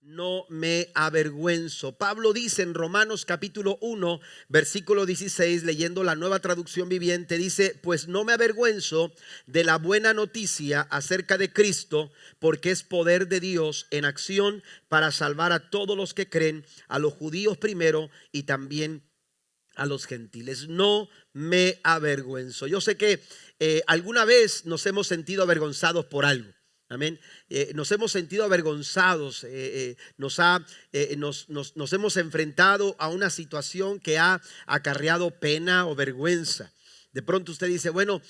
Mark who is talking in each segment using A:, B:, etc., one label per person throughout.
A: no me avergüenzo. Pablo dice en Romanos capítulo 1, versículo 16, leyendo la Nueva Traducción Viviente, dice: pues no me avergüenzo de la buena noticia acerca de Cristo, porque es poder de Dios en acción para salvar a todos los que creen, a los judíos primero y también a los gentiles. No me avergüenzo. Yo sé que alguna vez nos hemos sentido avergonzados por algo. Amén. Nos hemos sentido avergonzados, nos hemos enfrentado a una situación que ha acarreado pena o vergüenza. De pronto usted dice, bueno,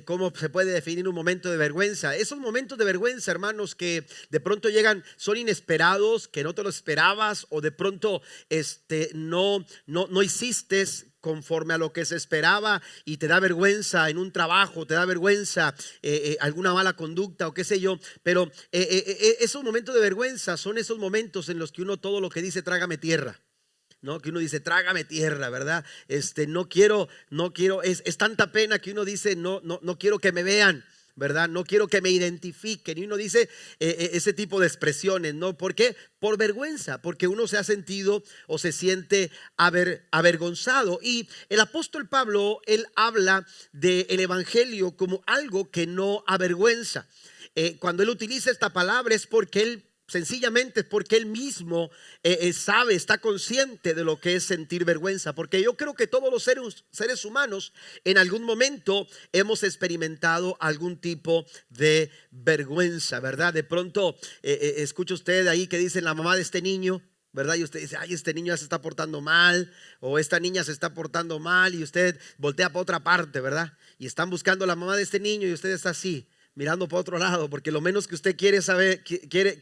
A: ¿cómo se puede definir un momento de vergüenza? Esos momentos de vergüenza, hermanos, que de pronto llegan, son inesperados, que no te lo esperabas, o de pronto no hiciste conforme a lo que se esperaba y te da vergüenza en un trabajo, te da vergüenza alguna mala conducta o qué sé yo. Pero esos momentos de vergüenza son esos momentos en los que uno todo lo que dice, trágame tierra. ¿No? Que uno dice, trágame tierra, ¿verdad? No quiero, es tanta pena que uno dice, no quiero que me vean, ¿verdad? No quiero que me identifiquen. Y uno dice ese tipo de expresiones, ¿no? ¿Por qué? Por vergüenza, porque uno se ha sentido o se siente avergonzado. Y el apóstol Pablo, él habla del evangelio como algo que no avergüenza. Cuando él utiliza esta palabra es porque él sencillamente es porque él mismo sabe, está consciente de lo que es sentir vergüenza. Porque yo creo que todos los seres humanos en algún momento hemos experimentado algún tipo de vergüenza, ¿verdad? De pronto escucha usted ahí que dice la mamá de este niño, ¿verdad? Y usted dice, ay, este niño ya se está portando mal, o esta niña se está portando mal, y usted voltea para otra parte, ¿verdad? Y están buscando a la mamá de este niño y usted está así, mirando para otro lado, porque lo menos que usted quiere saber, quiere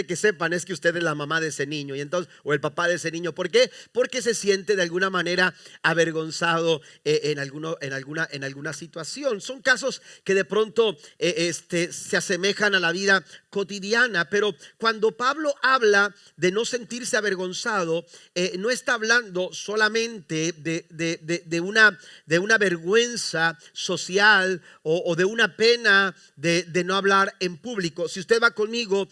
A: que sepan es que usted es la mamá de ese niño, y entonces, o el papá de ese niño. ¿Por qué? Porque se siente de alguna manera avergonzado en alguna situación. Son casos que de pronto se asemejan a la vida cotidiana, pero cuando Pablo habla de no sentirse avergonzado, no está hablando solamente de una vergüenza social o de una pena de no hablar en público. Si usted va conmigo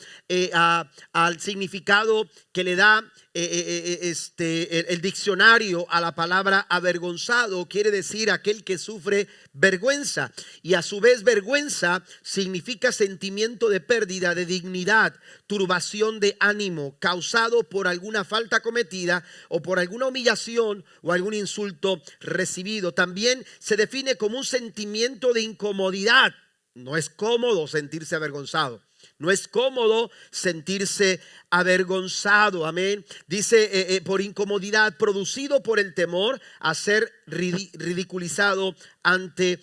A: al significado que le da el diccionario a la palabra avergonzado, quiere decir aquel que sufre vergüenza, y a su vez vergüenza significa sentimiento de pérdida de dignidad, turbación de ánimo causado por alguna falta cometida o por alguna humillación o algún insulto recibido. También se define como un sentimiento de incomodidad. No es cómodo sentirse avergonzado. No es cómodo sentirse avergonzado, amén. Dice por incomodidad, producido por el temor a ser ridiculizado ante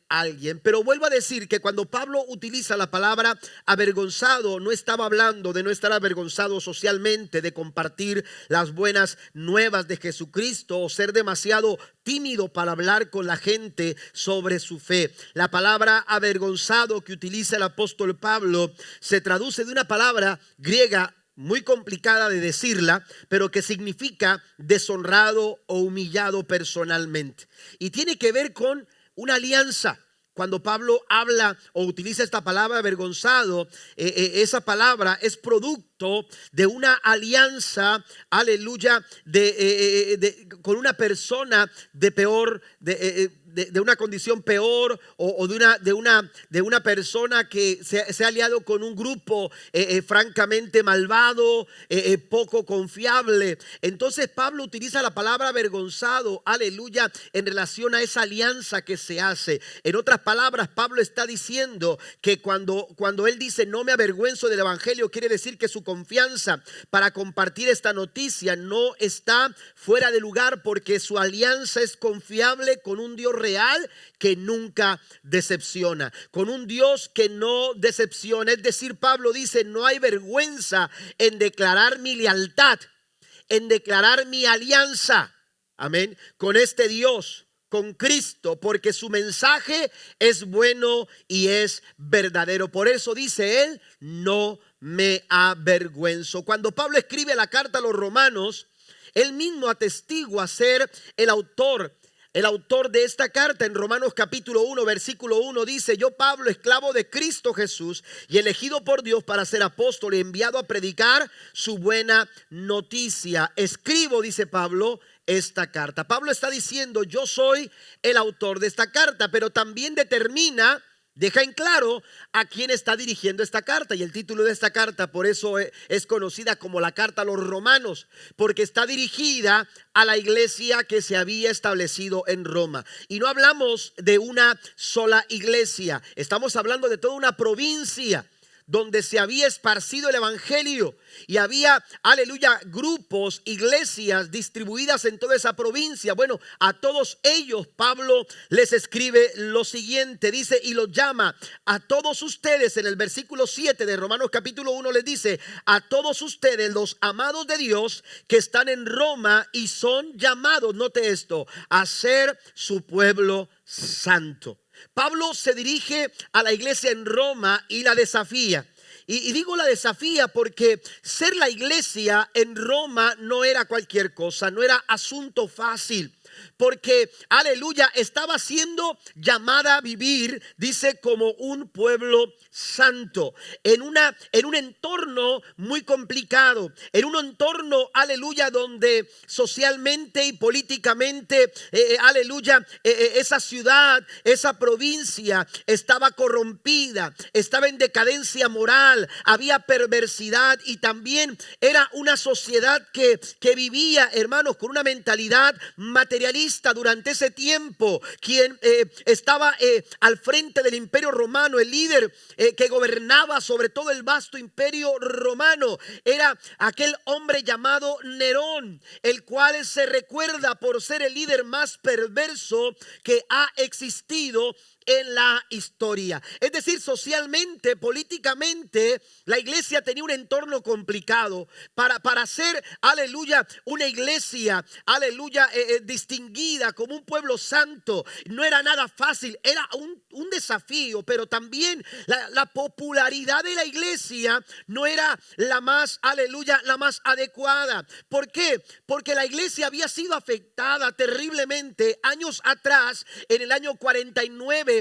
A: alguien. Pero vuelvo a decir que cuando Pablo utiliza la palabra avergonzado, no estaba hablando de no estar avergonzado socialmente, de compartir las buenas nuevas de Jesucristo o ser demasiado tímido para hablar con la gente sobre su fe. La palabra avergonzado que utiliza el apóstol Pablo se traduce de una palabra griega muy complicada de decirla, pero que significa deshonrado o humillado personalmente. Y tiene que ver con una alianza. Cuando Pablo habla o utiliza esta palabra avergonzado, esa palabra es producto de una alianza, aleluya, con una persona de peor, de una condición peor, o de una persona que se ha aliado con un grupo francamente malvado, poco confiable. Entonces Pablo utiliza la palabra avergonzado, aleluya, en relación a esa alianza que se hace. En otras palabras, Pablo está diciendo que cuando él dice no me avergüenzo del evangelio, quiere decir que su confianza para compartir esta noticia no está fuera de lugar, porque su alianza es confiable con un Dios real que nunca decepciona, con un Dios que no decepciona. Es decir, Pablo dice, no hay vergüenza en declarar mi lealtad, en declarar mi alianza, amén, con este Dios, con Cristo, porque su mensaje es bueno y es verdadero. Por eso dice él, no me avergüenzo. Cuando Pablo escribe la carta a los romanos, él mismo atestigua ser el autor El autor de esta carta en Romanos capítulo 1 versículo 1 dice: yo Pablo, esclavo de Cristo Jesús y elegido por Dios para ser apóstol y enviado a predicar su buena noticia. Escribo, dice Pablo, esta carta. Pablo está diciendo: yo soy el autor de esta carta, pero también deja en claro a quién está dirigiendo esta carta. Y el título de esta carta por eso es conocida como la carta a los romanos, porque está dirigida a la iglesia que se había establecido en Roma. Y no hablamos de una sola iglesia, estamos hablando de toda una provincia donde se había esparcido el evangelio y había, aleluya, grupos, iglesias distribuidas en toda esa provincia. Bueno, a todos ellos Pablo les escribe lo siguiente, dice, y los llama a todos ustedes. En el versículo 7 de Romanos capítulo 1 les dice: a todos ustedes, los amados de Dios que están en Roma y son llamados, note esto, a ser su pueblo santo. Pablo se dirige a la iglesia en Roma y la desafía. Y digo la desafía porque ser la iglesia en Roma no era cualquier cosa, no era asunto fácil. Porque, aleluya, estaba siendo llamada a vivir, dice, como un pueblo santo, en un entorno muy complicado, en un entorno, aleluya, donde socialmente y políticamente, aleluya, esa ciudad, esa provincia estaba corrompida, estaba en decadencia moral, había perversidad y también era una sociedad que vivía, hermanos, con una mentalidad materialista. Durante ese tiempo, quien estaba al frente del imperio romano, el líder que gobernaba sobre todo el vasto imperio romano, era aquel hombre llamado Nerón, el cual se recuerda por ser el líder más perverso que ha existido en la historia. Es decir, socialmente, políticamente, la iglesia tenía un entorno complicado. Para ser, aleluya, una iglesia, aleluya, distinguida como un pueblo santo, no era nada fácil, era un desafío. Pero también la popularidad de la iglesia no era la más, aleluya, la más adecuada. ¿Por qué? Porque la iglesia había sido afectada terriblemente años atrás. En el año 49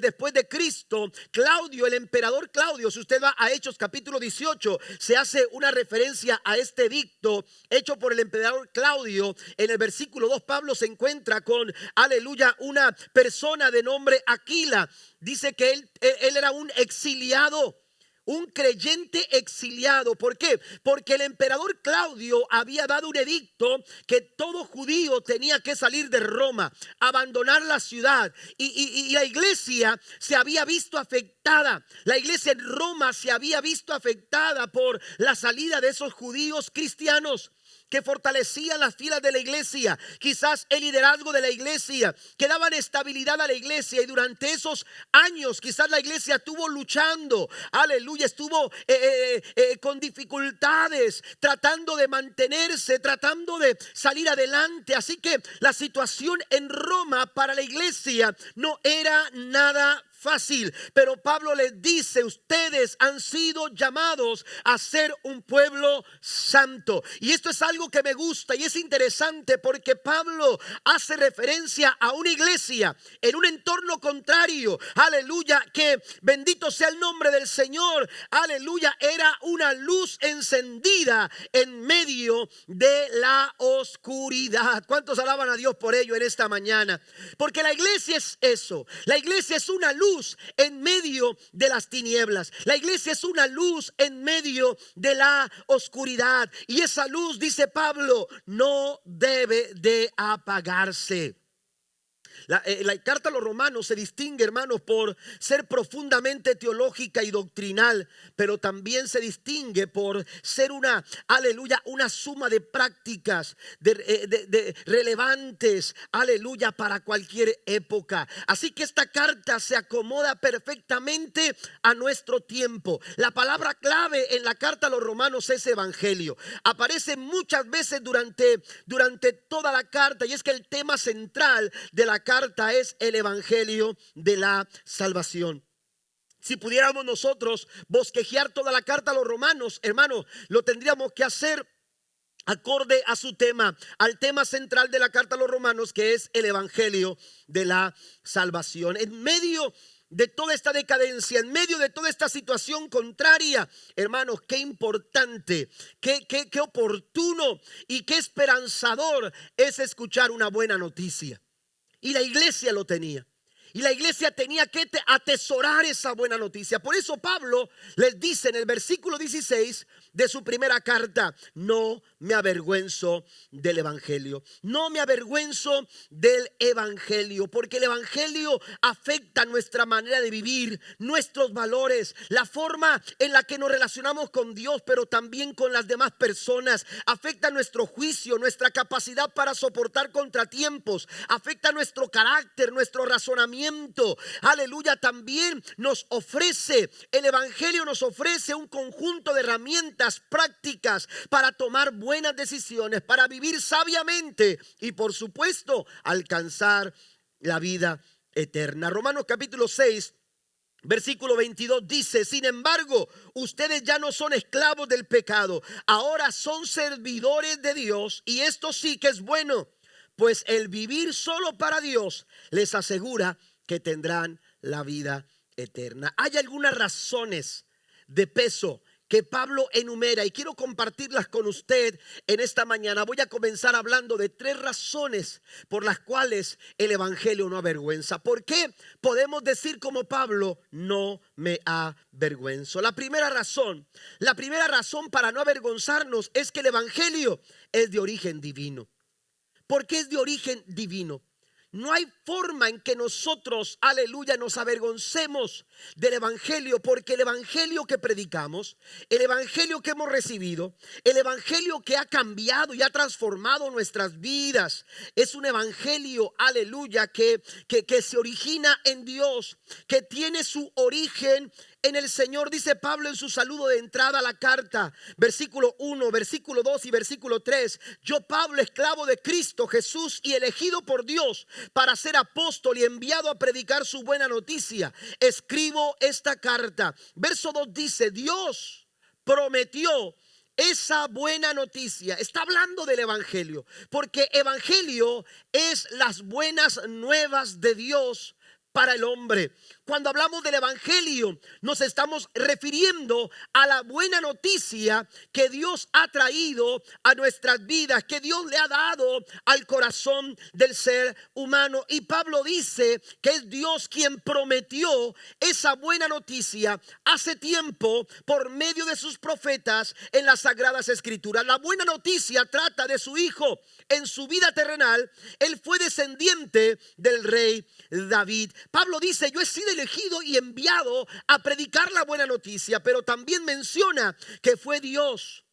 A: después de Cristo, Claudio, el emperador Claudio, si usted va a Hechos capítulo 18, se hace una referencia a este edicto hecho por el emperador Claudio. En el versículo 2 Pablo se encuentra con, aleluya, una persona de nombre Aquila. Dice que él era un exiliado, un creyente exiliado. ¿Por qué? Porque el emperador Claudio había dado un edicto que todo judío tenía que salir de Roma, abandonar la ciudad. Y la iglesia se había visto afectada. La iglesia en Roma se había visto afectada por la salida de esos judíos cristianos que fortalecían las filas de la iglesia, quizás el liderazgo de la iglesia, que daban estabilidad a la iglesia. Y durante esos años quizás la iglesia estuvo luchando, aleluya, estuvo con dificultades, tratando de mantenerse, tratando de salir adelante. Así que la situación en Roma para la iglesia no era nada fácil, pero Pablo les dice: ustedes han sido llamados a ser un pueblo santo. Y esto es algo que me gusta y es interesante, porque Pablo hace referencia a una iglesia en un entorno contrario, aleluya, que bendito sea el nombre del Señor, aleluya, era una luz encendida en medio de la oscuridad. ¿Cuántos alaban a Dios por ello en esta mañana? Porque la iglesia es eso, la iglesia es una luz en medio de las tinieblas. La iglesia es una luz en medio de la oscuridad. Y esa luz, dice Pablo, no debe de apagarse. La carta a los romanos se distingue, hermanos, por ser profundamente teológica y doctrinal, pero también se distingue por ser una, aleluya, una suma de prácticas de relevantes, aleluya, para cualquier época. Así que esta carta se acomoda perfectamente a nuestro tiempo. La palabra clave en la carta a los romanos es evangelio. Aparece muchas veces durante toda la carta, y es que el tema central de la carta es el evangelio de la salvación. Si pudiéramos nosotros bosquejear toda la carta a los romanos, hermanos, lo tendríamos que hacer acorde a su tema, al tema central de la carta a los romanos, que es el evangelio de la salvación. En medio de toda esta decadencia, en medio de toda esta situación contraria, hermanos, qué importante, qué oportuno y qué esperanzador es escuchar una buena noticia. Y la iglesia lo tenía. Y la iglesia tenía que atesorar esa buena noticia. Por eso Pablo les dice en el versículo 16 de su primera carta: no me avergüenzo del evangelio. No me avergüenzo del evangelio, porque el evangelio afecta nuestra manera de vivir, nuestros valores, la forma en la que nos relacionamos con Dios, pero también con las demás personas. Afecta nuestro juicio, nuestra capacidad para soportar contratiempos. Afecta nuestro carácter, nuestro razonamiento. Aleluya. También nos ofrece, el evangelio nos ofrece un conjunto de herramientas prácticas para tomar buenas decisiones, para vivir sabiamente y, por supuesto, alcanzar la vida eterna. Romanos capítulo 6, versículo 22 dice: sin embargo, ustedes ya no son esclavos del pecado, ahora son servidores de Dios, y esto sí que es bueno, pues el vivir solo para Dios les asegura que tendrán la vida eterna. Hay algunas razones de peso que Pablo enumera y quiero compartirlas con usted en esta mañana. Voy a comenzar hablando de 3 razones por las cuales el evangelio no avergüenza. ¿Por qué podemos decir como Pablo: no me avergüenzo? La primera razón para no avergonzarnos es que el evangelio es de origen divino. ¿Por qué es de origen divino? No hay forma en que nosotros, aleluya, nos avergoncemos del evangelio, porque el evangelio que predicamos, el evangelio que hemos recibido, el evangelio que ha cambiado y ha transformado nuestras vidas, es un evangelio, aleluya, que se origina en Dios, que tiene su origen en el Señor. Dice Pablo en su saludo de entrada a la carta, versículo 1, versículo 2 y versículo 3: yo, Pablo, esclavo de Cristo Jesús y elegido por Dios para ser apóstol y enviado a predicar su buena noticia, escribo esta carta. Verso 2 dice: Dios prometió esa buena noticia. Está hablando del evangelio, porque evangelio es las buenas nuevas de Dios para el hombre. Cuando hablamos del evangelio, nos estamos refiriendo a la buena noticia que Dios ha traído a nuestras vidas, que Dios le ha dado al corazón del ser humano. Y Pablo dice que es Dios quien prometió esa buena noticia hace tiempo por medio de sus profetas en las sagradas escrituras. La buena noticia trata de su hijo. En su vida terrenal, él fue descendiente del rey David. Pablo dice: yo he sido elegido y enviado a predicar la buena noticia, pero también menciona que fue Dios.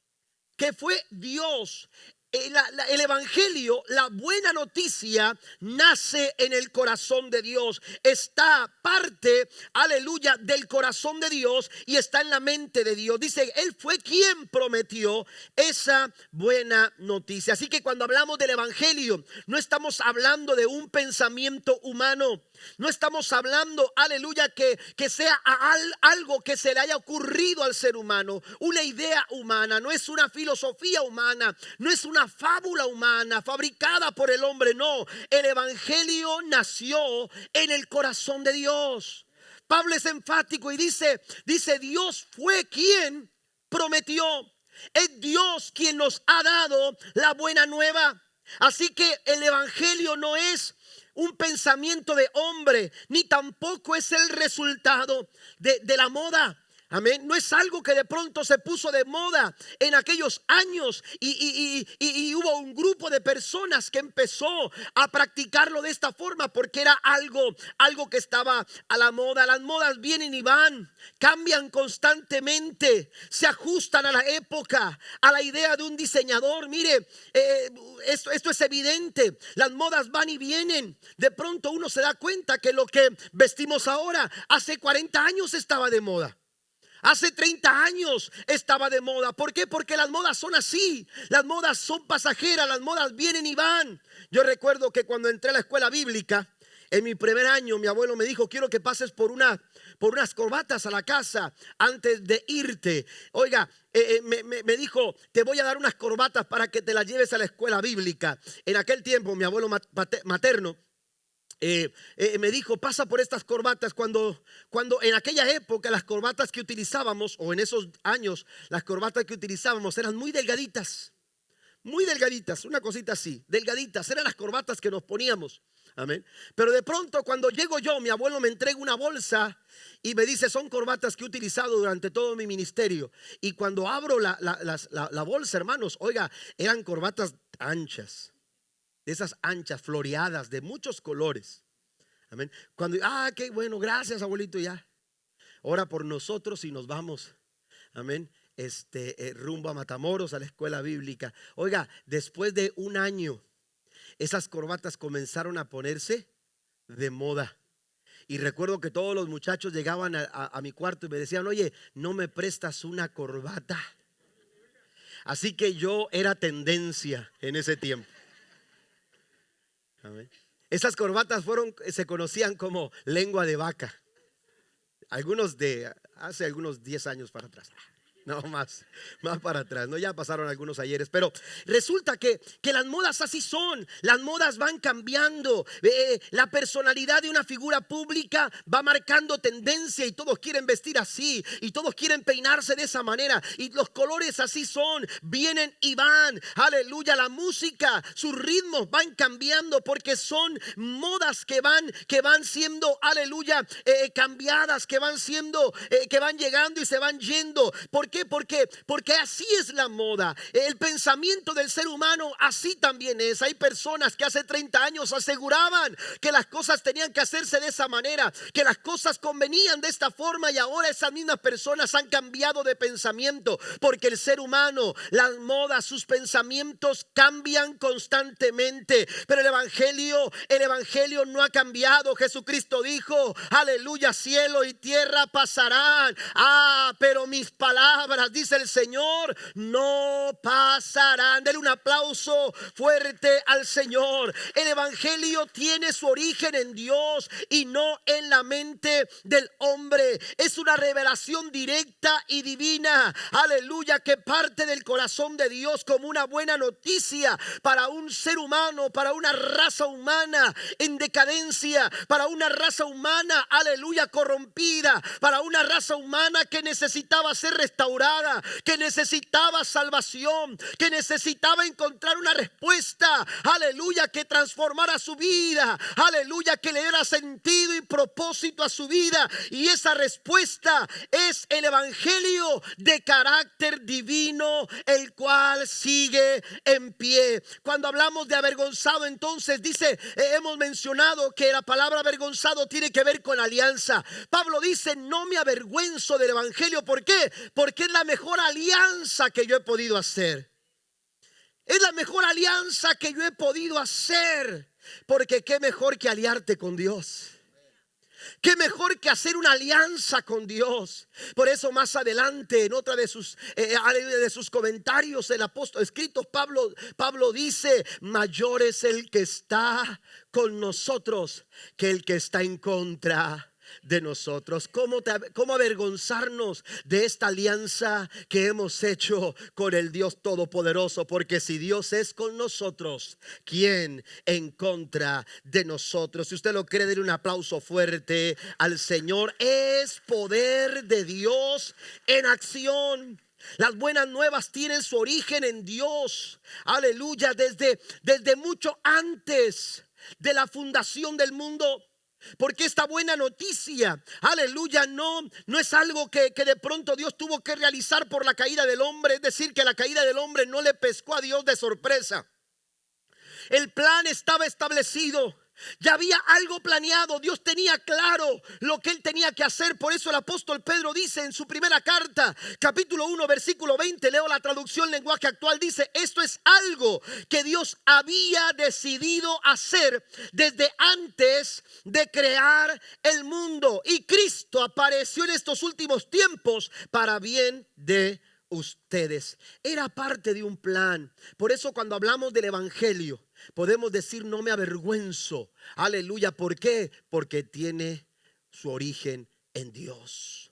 A: El evangelio, la buena noticia, nace en el corazón de Dios. Está parte, aleluya, del corazón de Dios y está en la mente de Dios. Dice, Él fue quien prometió esa buena noticia. Así que cuando hablamos del evangelio, no estamos hablando de un pensamiento humano. No estamos hablando, aleluya, que sea algo que se le haya ocurrido al ser humano, una idea humana. No es una filosofía humana, no es una fábula humana fabricada por el hombre. No, el evangelio nació en el corazón de Dios. Pablo es enfático y dice, Dios fue quien prometió. Es Dios quien nos ha dado la buena nueva. Así que el evangelio no es un pensamiento de hombre, ni tampoco es el resultado de la moda. Amén. No es algo que de pronto se puso de moda en aquellos años y hubo un grupo de personas que empezó a practicarlo de esta forma porque era algo que estaba a la moda. Las modas vienen y van, cambian constantemente, se ajustan a la época, a la idea de un diseñador. Mire, esto es evidente. Las modas van y vienen. De pronto uno se da cuenta que lo que vestimos ahora hace 40 años estaba de moda. Hace 30 años estaba de moda. ¿Por qué? Porque las modas son así. Las modas son pasajeras, las modas vienen y van. Yo recuerdo que cuando entré a la escuela bíblica, En mi primer año mi abuelo me dijo: quiero que pases por unas corbatas a la casa antes de irte. Oiga, me dijo: te voy a dar unas corbatas para que te las lleves a la escuela bíblica. En aquel tiempo mi abuelo materno me dijo: pasa por estas corbatas. Cuando en aquella época las corbatas que utilizábamos, o en esos años las corbatas que utilizábamos, eran muy delgaditas, una cosita así, delgaditas, eran las corbatas que nos poníamos. Amén. Pero de pronto, cuando llego yo, mi abuelo me entrega una bolsa y me dice: son corbatas que he utilizado durante todo mi ministerio. Y cuando abro la bolsa, hermanos, oiga, eran corbatas anchas, de esas anchas, floreadas, de muchos colores. Amén. Cuando, qué bueno, gracias, abuelito, ya. Ora por nosotros y nos vamos. Amén. Rumbo a Matamoros, a la escuela bíblica. Oiga, después de un año, esas corbatas comenzaron a ponerse de moda. Y recuerdo que todos los muchachos llegaban a mi cuarto y me decían: oye, ¿no me prestas una corbata? Así que yo era tendencia en ese tiempo. Amén. Esas corbatas se conocían como lengua de vaca. Hace algunos 10 años para atrás. No, más para atrás, ¿no? Ya pasaron algunos ayeres. Pero resulta que las modas así son. Las modas van cambiando. La personalidad de una figura pública va marcando tendencia, y todos quieren vestir así, y todos quieren peinarse de esa manera, y los colores así son, vienen y van. Aleluya. La música, sus ritmos van cambiando, porque son modas que van siendo, aleluya, cambiadas, que van llegando y se van yendo. ¿Por qué? Porque así es la moda. El pensamiento del ser humano así también es. Hay personas que hace 30 años aseguraban que las cosas tenían que hacerse de esa manera, que las cosas convenían de esta forma, y ahora esas mismas personas han cambiado de pensamiento, porque el ser humano, las modas, sus pensamientos cambian constantemente. Pero el evangelio no ha cambiado. Jesucristo dijo: aleluya, cielo y tierra pasarán, pero mis palabras, dice el Señor, no pasarán. Denle un aplauso fuerte al Señor. El evangelio tiene su origen en Dios y no en la mente del hombre. Es una revelación directa y divina, aleluya, que parte del corazón de Dios como una buena noticia para un ser humano, para una raza humana en decadencia, para una raza humana, aleluya, corrompida, para una raza humana que necesitaba ser restaurada, que necesitaba salvación, que necesitaba encontrar una respuesta, aleluya, que transformara su vida, aleluya, que le diera sentido y propósito a su vida. Y esa respuesta es el evangelio de carácter divino, el cual sigue en pie. Cuando hablamos de avergonzado, entonces dice, hemos mencionado que la palabra avergonzado tiene que ver con alianza. Pablo dice: no me avergüenzo del evangelio. ¿Por qué? Porque es la mejor alianza que yo he podido hacer. Es la mejor alianza que yo he podido hacer. Porque qué mejor que aliarte con Dios. Qué mejor que hacer una alianza con Dios. Por eso más adelante, en otra de sus comentarios, el apóstol escritos, Pablo dice: mayor es el que está con nosotros que el que está en contra de nosotros. ¿Cómo avergonzarnos de esta alianza que hemos hecho con el Dios Todopoderoso? Porque si Dios es con nosotros, ¿quién en contra de nosotros? Si usted lo cree, denle un aplauso fuerte al Señor. Es poder de Dios en acción. Las buenas nuevas tienen su origen en Dios, aleluya, desde mucho antes de la fundación del mundo. Porque esta buena noticia, aleluya, no es algo que de pronto Dios tuvo que realizar por la caída del hombre. Es decir, que la caída del hombre no le pescó a Dios de sorpresa. El plan estaba establecido. Ya había algo planeado. Dios tenía claro lo que él tenía que hacer. Por eso el apóstol Pedro dice en su primera carta, capítulo 1, versículo 20, leo la traducción lenguaje actual, dice: esto es algo que Dios había decidido hacer desde antes de crear el mundo, y Cristo apareció en estos últimos tiempos para bien de ustedes. Era parte de un plan. Por eso cuando hablamos del evangelio, podemos decir no me avergüenzo. Aleluya. ¿Por qué? Porque tiene su origen en Dios.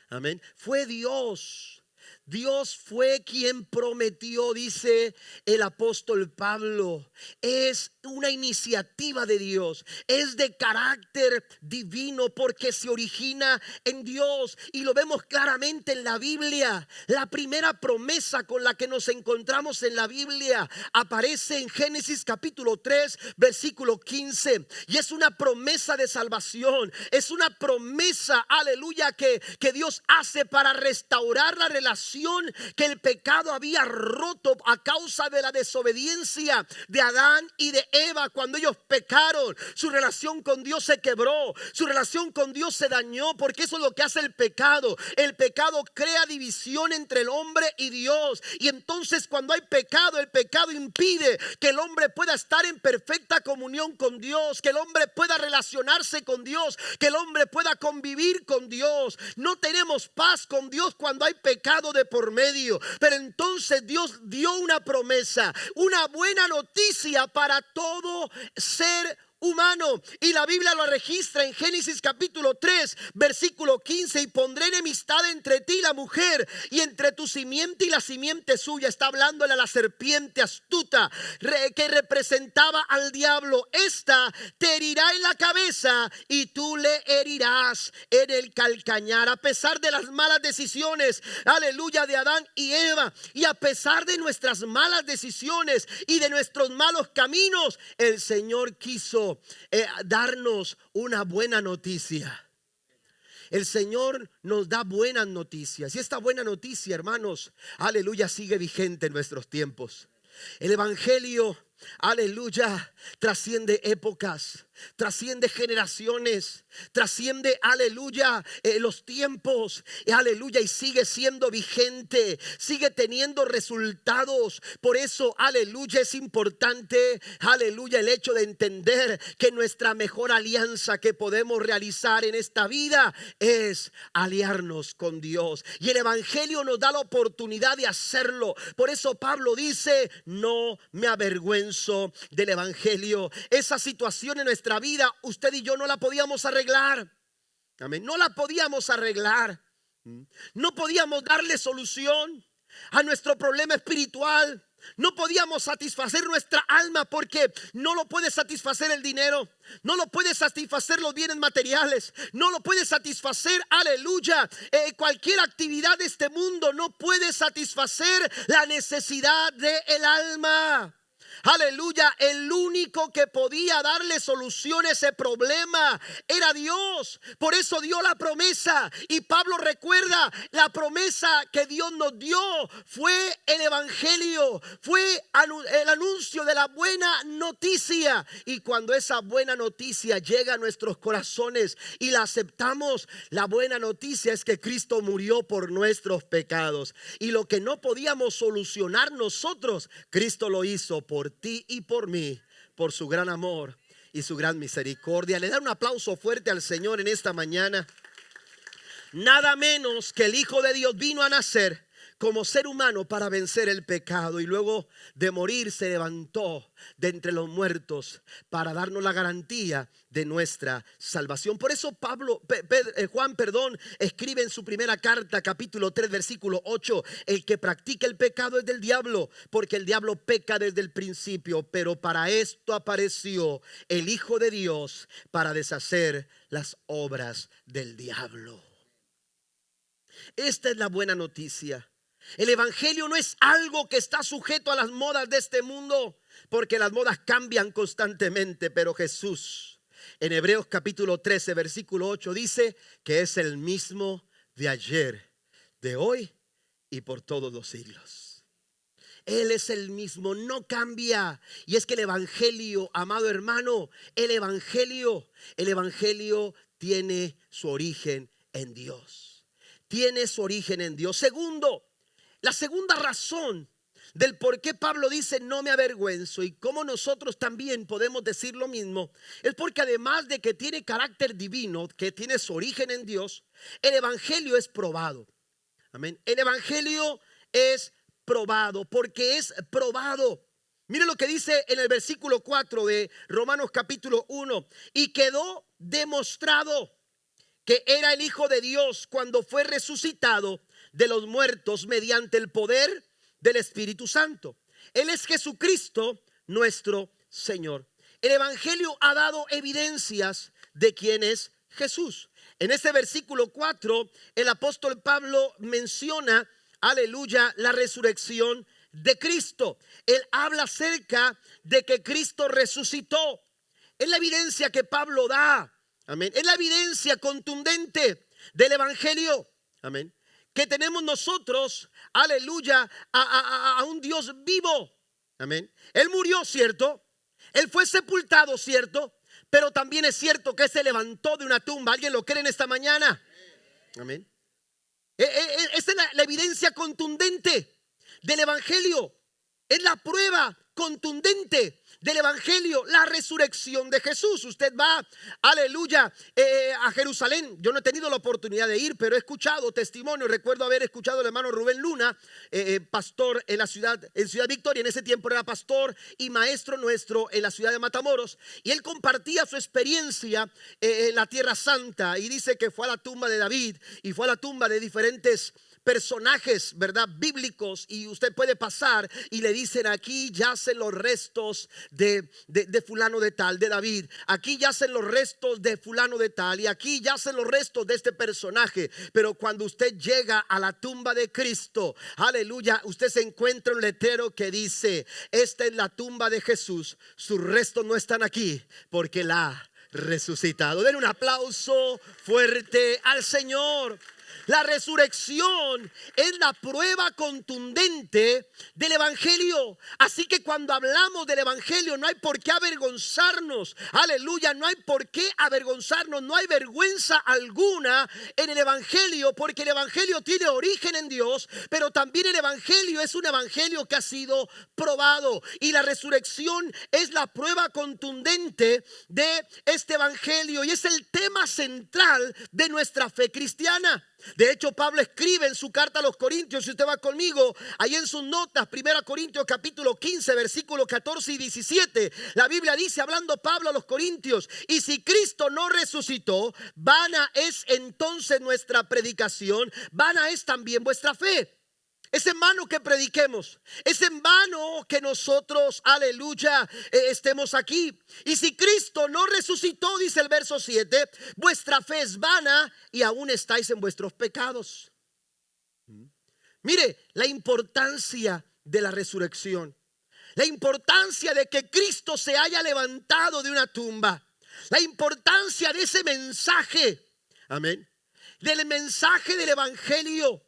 A: Amén. Fue Dios. Dios fue quien prometió, dice el apóstol Pablo. Es una iniciativa de Dios. Es de carácter divino porque se origina en Dios. Y lo vemos claramente en la Biblia. La primera promesa con la que nos encontramos en la Biblia aparece en Génesis capítulo 3, versículo 15. Y es una promesa de salvación. Es una promesa, aleluya, que Dios hace para restaurar la relación que el pecado había roto a causa de la desobediencia de Adán y de Eva. Cuando ellos pecaron, su relación con Dios se quebró, su relación con Dios se dañó, porque eso es lo que hace el pecado. El pecado crea división entre el hombre y Dios, y entonces cuando hay pecado, el pecado impide que el hombre pueda estar en perfecta comunión con Dios, que el hombre pueda relacionarse con Dios, que el hombre pueda convivir con Dios. No tenemos paz con Dios cuando hay pecado de por medio. Pero entonces Dios dio una promesa, una buena noticia para todo ser humano, y la Biblia lo registra en Génesis capítulo 3 versículo 15: y pondré enemistad entre ti y la mujer, y entre tu simiente y la simiente suya. Está hablándole a la serpiente astuta que representaba al diablo. Esta te herirá en la cabeza y tú le herirás en el calcañar. A pesar de las malas decisiones, aleluya, de Adán y Eva, y a pesar de nuestras malas decisiones y de nuestros malos caminos, el Señor quiso darnos una buena noticia. El Señor nos da buenas noticias, y esta buena noticia, hermanos, aleluya, sigue vigente en nuestros tiempos. El evangelio, aleluya, trasciende épocas, trasciende generaciones, trasciende, aleluya, los tiempos, aleluya, y sigue siendo vigente, sigue teniendo resultados. Por eso, aleluya, es importante, aleluya, el hecho de entender que nuestra mejor alianza que podemos realizar en esta vida es aliarnos con Dios, y el evangelio nos da la oportunidad de hacerlo. Por eso Pablo dice: no me avergüenzo del evangelio. Esa situación en nuestra vida, usted y yo no la podíamos arreglar. Amén. No la podíamos arreglar. No podíamos darle solución a nuestro problema espiritual. No podíamos satisfacer nuestra alma, porque no lo puede satisfacer el dinero, no lo puede satisfacer los bienes materiales, no lo puede satisfacer, aleluya, cualquier actividad de este mundo no puede satisfacer la necesidad del alma. Aleluya, el único que podía darle solución a ese problema era Dios. Por eso dio la promesa, y Pablo recuerda la promesa que Dios nos dio fue el evangelio, fue el anuncio de la buena noticia. Y cuando esa buena noticia llega a nuestros corazones y la aceptamos, la buena noticia es que Cristo murió por nuestros pecados, y lo que no podíamos solucionar nosotros, Cristo lo hizo por ti y por mí, por su gran amor y su gran misericordia. Le da un aplauso fuerte al Señor en esta mañana. Nada menos que el Hijo de Dios vino a nacer como ser humano para vencer el pecado, y luego de morir se levantó de entre los muertos para darnos la garantía de nuestra salvación. Por eso Juan escribe en su primera carta, capítulo 3, versículo 8: el que practica el pecado es del diablo, porque el diablo peca desde el principio. Pero para esto apareció el Hijo de Dios, para deshacer las obras del diablo. Esta es la buena noticia. El evangelio no es algo que está sujeto a las modas de este mundo, porque las modas cambian constantemente. Pero Jesús, en Hebreos capítulo 13, versículo 8, dice que es el mismo de ayer, de hoy y por todos los siglos. Él es el mismo, no cambia. Y es que el evangelio, amado hermano, el evangelio tiene su origen en Dios. Tiene su origen en Dios. Segundo, la segunda razón del por qué Pablo dice no me avergüenzo, y cómo nosotros también podemos decir lo mismo, es porque además de que tiene carácter divino, que tiene su origen en Dios, el evangelio es probado. Amén. El evangelio es probado, porque es probado. Mire lo que dice en el versículo 4 de Romanos capítulo 1. Y quedó demostrado que era el Hijo de Dios cuando fue resucitado de los muertos mediante el poder del Espíritu Santo. Él es Jesucristo nuestro Señor. El evangelio ha dado evidencias de quién es Jesús. En este versículo 4, el apóstol Pablo menciona, aleluya, la resurrección de Cristo. Él habla acerca de que Cristo resucitó. Es la evidencia que Pablo da. Amén. Es la evidencia contundente del evangelio. Amén. Que tenemos nosotros, aleluya, a un Dios vivo. Amén. Él murió, ¿cierto? Él fue sepultado, ¿cierto? Pero también es cierto que se levantó de una tumba. ¿Alguien lo cree en esta mañana? Amén. Esta es la evidencia contundente del evangelio. Es la prueba contundente del evangelio, la resurrección de Jesús. Usted va, aleluya, a Jerusalén. Yo no he tenido la oportunidad de ir, pero he escuchado testimonios. Recuerdo haber escuchado al hermano Rubén Luna, pastor en Ciudad Victoria. En ese tiempo era pastor y maestro nuestro en la ciudad de Matamoros, y él compartía su experiencia en la Tierra Santa, y dice que fue a la tumba de David y fue a la tumba de diferentes personajes, ¿verdad?, bíblicos, y usted puede pasar y le dicen: aquí yacen los restos de fulano de tal, de David. Aquí yacen los restos de fulano de tal, y aquí yacen los restos de este personaje. Pero cuando usted llega a la tumba de Cristo, aleluya, usted se encuentra un letrero que dice: esta es la tumba de Jesús, sus restos no están aquí porque la ha resucitado. Den un aplauso fuerte al Señor. La resurrección es la prueba contundente del evangelio. Así que cuando hablamos del evangelio no hay por qué avergonzarnos. Aleluya, no hay por qué avergonzarnos. No hay vergüenza alguna en el evangelio, porque el evangelio tiene origen en Dios, pero también el evangelio es un evangelio que ha sido probado. Y la resurrección es la prueba contundente de este evangelio, y es el tema central de nuestra fe cristiana. De hecho, Pablo escribe en su carta a los Corintios, si usted va conmigo, ahí en sus notas, 1 Corintios capítulo 15, versículos 14 y 17, la Biblia dice, hablando Pablo a los Corintios: y si Cristo no resucitó, vana es entonces nuestra predicación, vana es también vuestra fe. Es en vano que prediquemos, es en vano que nosotros, aleluya, estemos aquí. Y si Cristo no resucitó, dice el verso 7, vuestra fe es vana y aún estáis en vuestros pecados. Mire la importancia de la resurrección, la importancia de que Cristo se haya levantado de una tumba, la importancia de ese mensaje, amén, del mensaje del evangelio,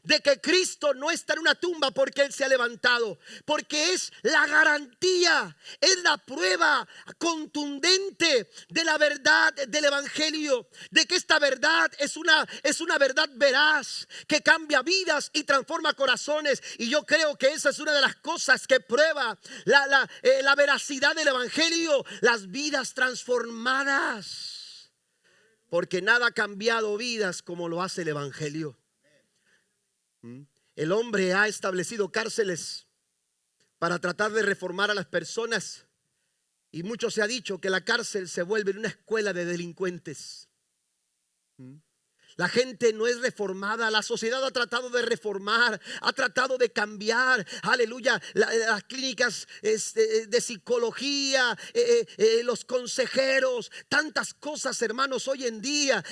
A: de que Cristo no está en una tumba porque Él se ha levantado, porque es la garantía, es la prueba contundente de la verdad del evangelio, de que esta verdad es una verdad veraz, que cambia vidas y transforma corazones. Y yo creo que esa es una de las cosas que prueba la veracidad del evangelio, las vidas transformadas, porque nada ha cambiado vidas como lo hace el evangelio. El hombre ha establecido cárceles para tratar de reformar a las personas, y mucho se ha dicho que la cárcel se vuelve una escuela de delincuentes. La gente no es reformada. La sociedad ha tratado de reformar, ha tratado de cambiar, aleluya, las clínicas de psicología, los consejeros, tantas cosas, hermanos, hoy en día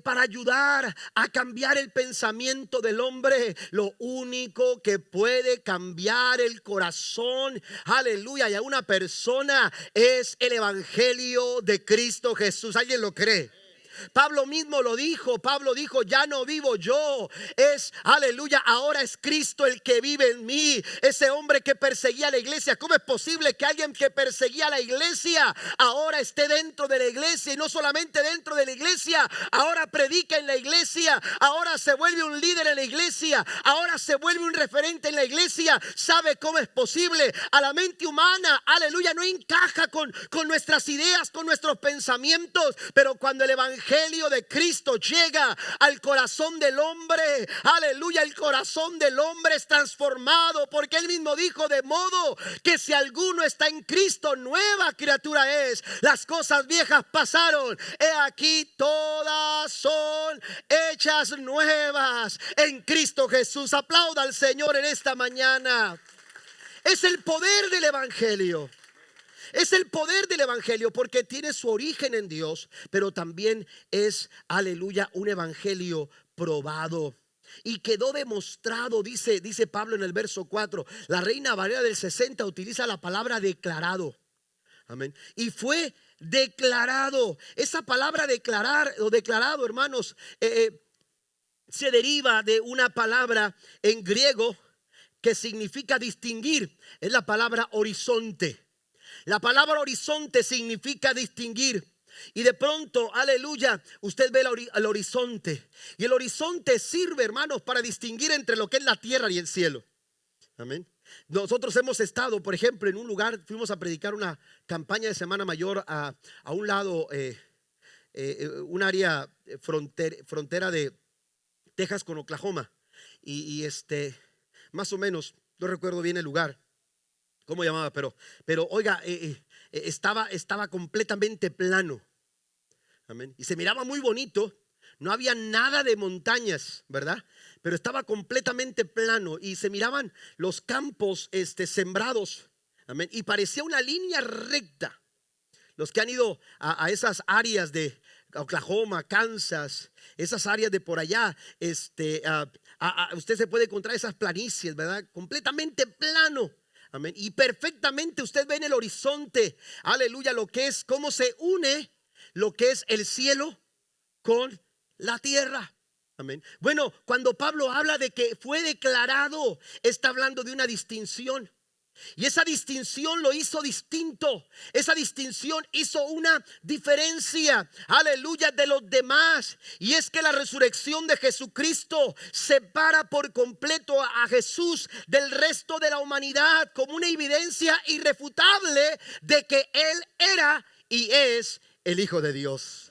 A: para ayudar a cambiar el pensamiento del hombre. Lo único que puede cambiar el corazón, aleluya, y a una persona es el evangelio de Cristo Jesús. ¿Alguien lo cree? Pablo mismo lo dijo. Pablo dijo: ya no vivo yo, es, aleluya, ahora es Cristo el que vive en mí. Ese hombre que perseguía a la iglesia, ¿cómo es posible que alguien que perseguía a la iglesia ahora esté dentro de la iglesia? Y no solamente dentro de la iglesia, ahora predica en la iglesia, ahora se vuelve un líder en la iglesia, ahora se vuelve un referente en la iglesia. ¿Sabe cómo es posible? A la mente humana, aleluya, no encaja con nuestras ideas, con nuestros pensamientos, pero cuando el evangelio evangelio de Cristo llega al corazón del hombre, aleluya, el corazón del hombre es transformado, porque él mismo dijo: de modo que si alguno está en Cristo, nueva criatura es. Las cosas viejas pasaron, he aquí todas son hechas nuevas en Cristo Jesús. Aplauda al Señor en esta mañana. Es el poder del evangelio. Es el poder del evangelio, porque tiene su origen en Dios, pero también es, aleluya, un evangelio probado. Y quedó demostrado, dice Pablo en el verso 4. La Reina Valera del 60 utiliza la palabra declarado. Amén. Y fue declarado. Esa palabra declarar o declarado, hermanos, se deriva de una palabra en griego que significa distinguir. Es la palabra horizonte. La palabra horizonte significa distinguir. Y de pronto, aleluya, usted ve el horizonte. Y el horizonte sirve, hermanos, para distinguir entre lo que es la tierra y el cielo. Amén. Nosotros hemos estado, por ejemplo, en un lugar, fuimos a predicar una campaña de Semana Mayor a un lado, un área frontera de Texas con Oklahoma. Y más o menos, no recuerdo bien el lugar, cómo llamaba, pero oiga, estaba completamente plano. Amén. Y se miraba muy bonito. No había nada de montañas, ¿verdad? Pero estaba completamente plano y se miraban los campos sembrados. Amén. Y parecía una línea recta. Los que han ido a esas áreas de Oklahoma, Kansas, esas áreas de por allá, usted se puede encontrar esas planicies, ¿verdad? Completamente plano. Amén. Y perfectamente usted ve en el horizonte, aleluya, lo que es, cómo se une lo que es el cielo con la tierra. Amén. Bueno, cuando Pablo habla de que fue declarado, está hablando de una distinción. Y esa distinción lo hizo distinto. Esa distinción hizo una diferencia, aleluya, de los demás. Y es que la resurrección de Jesucristo separa por completo a Jesús del resto de la humanidad, como una evidencia irrefutable de que Él era y es el Hijo de Dios.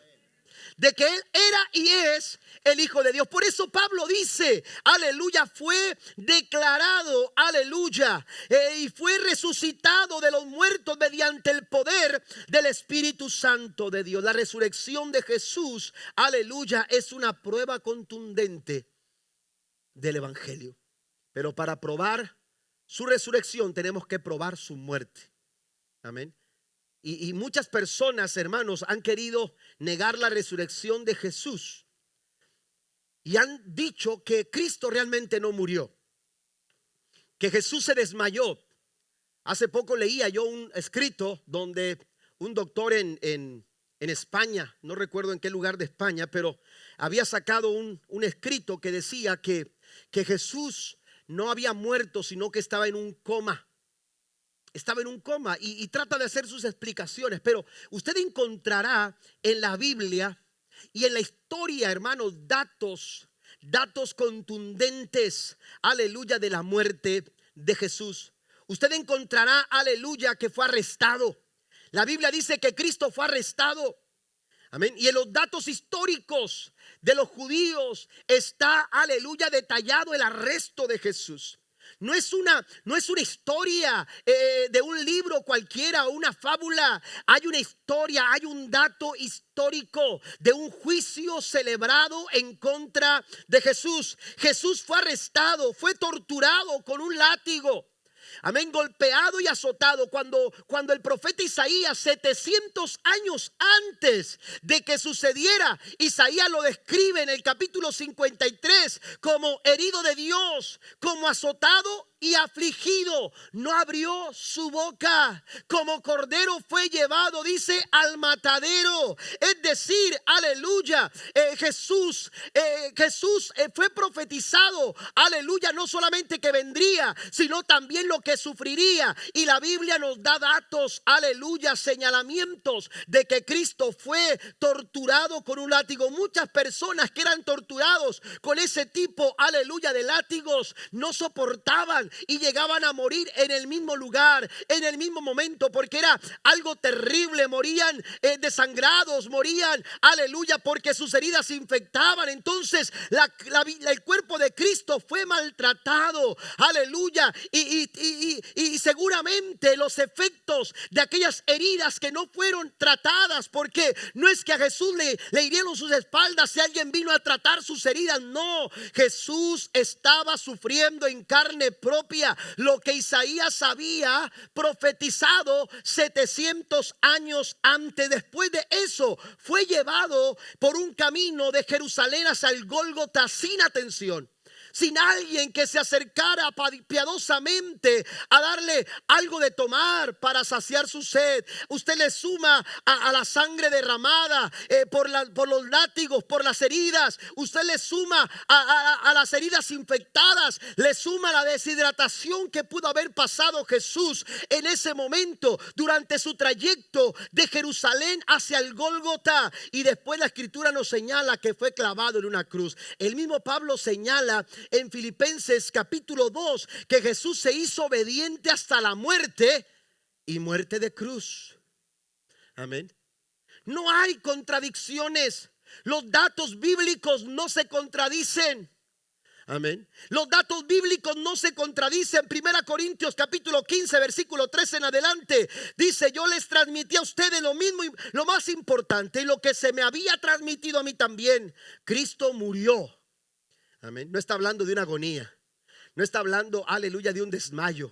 A: De que Él era y es el Hijo de Dios. Por eso Pablo dice, aleluya, fue declarado, aleluya, y fue resucitado de los muertos mediante el poder del Espíritu Santo de Dios. La resurrección de Jesús, aleluya, es una prueba contundente del evangelio. Pero para probar su resurrección tenemos que probar su muerte. Amén. Y muchas personas, hermanos, han querido negar la resurrección de Jesús y han dicho que Cristo realmente no murió, que Jesús se desmayó. Hace poco leía yo un escrito donde un doctor en España, no recuerdo en qué lugar de España, pero había sacado un escrito que decía que Jesús no había muerto, sino que estaba en un coma. Estaba en un coma y trata de hacer sus explicaciones, pero usted encontrará en la Biblia y en la historia, hermanos, datos contundentes, aleluya, de la muerte de Jesús. Usted encontrará, aleluya, que fue arrestado. La Biblia dice que Cristo fue arrestado. Amén. Y en los datos históricos de los judíos está, aleluya, detallado el arresto de Jesús. No es una historia de un libro cualquiera o una fábula. Hay una historia, hay un dato histórico de un juicio celebrado en contra de Jesús. Jesús fue arrestado, fue torturado con un látigo. Amén, golpeado y azotado. Cuando el profeta Isaías, 700 años antes de que sucediera, Isaías lo describe en el capítulo 53 como herido de Dios, como azotado y afligido, no abrió su boca, como cordero fue llevado, dice, al matadero. Es decir, aleluya, Jesús fue profetizado, aleluya, no solamente que vendría, sino también lo que sufriría. Y la Biblia nos da datos, aleluya, señalamientos de que Cristo fue torturado con un látigo. Muchas personas que eran torturados con ese tipo, aleluya, de látigos no soportaban y llegaban a morir en el mismo lugar, en el mismo momento, porque era algo terrible. Morían desangrados, morían, aleluya, porque sus heridas se infectaban. Entonces el cuerpo de Cristo fue maltratado, aleluya, y seguramente los efectos de aquellas heridas que no fueron tratadas, porque no es que a Jesús le hirieron sus espaldas y alguien vino a tratar sus heridas. No, Jesús estaba sufriendo en carne propia lo que Isaías había profetizado 700 años antes. Después de eso fue llevado por un camino de Jerusalén hacia el Gólgota sin atención, sin alguien que se acercara piadosamente a darle algo de tomar para saciar su sed. Usted le suma a la sangre derramada por los látigos, por las heridas. Usted le suma a las heridas infectadas, le suma la deshidratación que pudo haber pasado Jesús en ese momento durante su trayecto de Jerusalén hacia el Gólgota. Y después la escritura nos señala que fue clavado en una cruz. El mismo Pablo señala en Filipenses capítulo 2 que Jesús se hizo obediente hasta la muerte, y muerte de cruz. Amén. No hay contradicciones. Los datos bíblicos no se contradicen. Amén. Los datos bíblicos no se contradicen. 1 Corintios capítulo 15 versículo 13 en adelante dice: yo les transmití a ustedes lo mismo, lo más importante, y lo que se me había transmitido a mí también. Cristo murió. Amén. No está hablando de una agonía. No está hablando, aleluya, de un desmayo.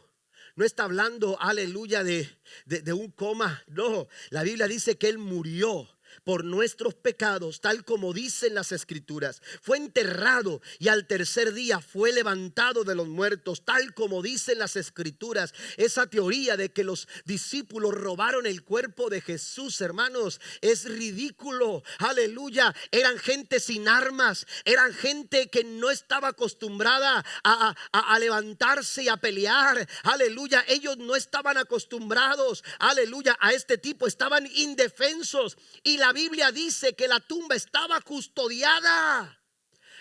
A: No está hablando, aleluya, de un coma. No, la Biblia dice que Él murió por nuestros pecados, tal como dicen las escrituras. Fue enterrado y al tercer día fue levantado de los muertos, tal como dicen las escrituras. Esa teoría de que los discípulos robaron el cuerpo de Jesús, hermanos, es ridículo. Aleluya. Eran gente sin armas, eran gente que no estaba acostumbrada a levantarse y a pelear. Aleluya. Ellos no estaban acostumbrados, aleluya, a este tipo. Estaban indefensos. Y la Biblia dice que la tumba estaba custodiada.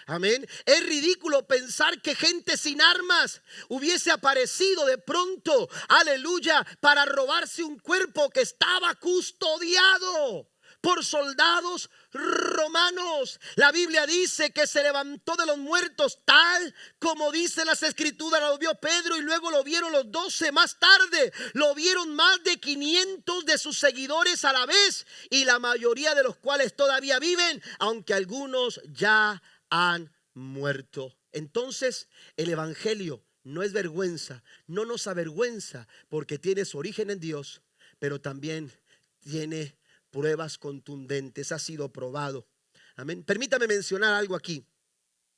A: Amén. Es ridículo pensar que gente sin armas hubiese aparecido de pronto, aleluya, para robarse un cuerpo que estaba custodiado por soldados romanos. La Biblia dice que se levantó de los muertos, tal como dice las escrituras. Lo vio Pedro y luego lo vieron los 12. Más tarde lo vieron más de 500 de sus seguidores a la vez, y la mayoría de los cuales todavía viven, aunque algunos ya han muerto. Entonces el evangelio no es vergüenza, no nos avergüenza, porque tiene su origen en Dios, pero también tiene pruebas contundentes, ha sido probado. Amén. Permítame mencionar algo aquí,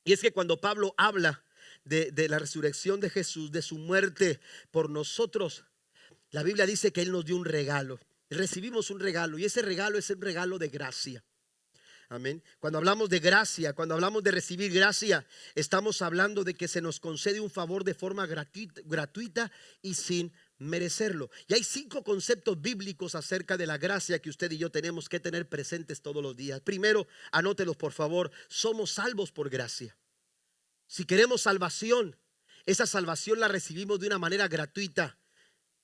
A: y es que cuando Pablo habla de la resurrección de Jesús, de su muerte por nosotros, la Biblia dice que Él nos dio un regalo. Recibimos un regalo, y ese regalo es un regalo de gracia. Amén. Cuando hablamos de gracia, cuando hablamos de recibir gracia, estamos hablando de que se nos concede un favor de forma gratuita y sin merecerlo. Y hay 5 conceptos bíblicos acerca de la gracia que usted y yo tenemos que tener presentes todos los días. Primero, anótelos por favor. Somos salvos por gracia. Si queremos salvación, esa salvación la recibimos de una manera gratuita.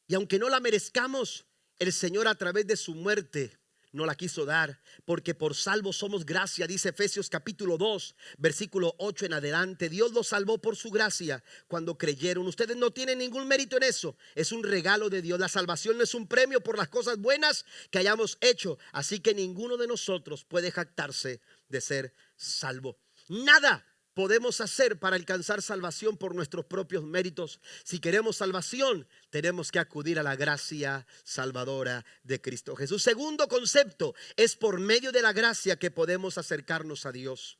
A: Y aunque no la merezcamos, el Señor a través de su muerte no la quiso dar, porque por salvos somos gracia, dice Efesios capítulo 2 versículo 8 en adelante. Dios los salvó por su gracia cuando creyeron. Ustedes no tienen ningún mérito en eso, es un regalo de Dios. La salvación no es un premio por las cosas buenas que hayamos hecho, así que ninguno de nosotros puede jactarse de ser salvo. Nada podemos hacer para alcanzar salvación por nuestros propios méritos. Si queremos salvación, tenemos que acudir a la gracia salvadora de Cristo Jesús. Segundo concepto, es por medio de la gracia que podemos acercarnos a Dios.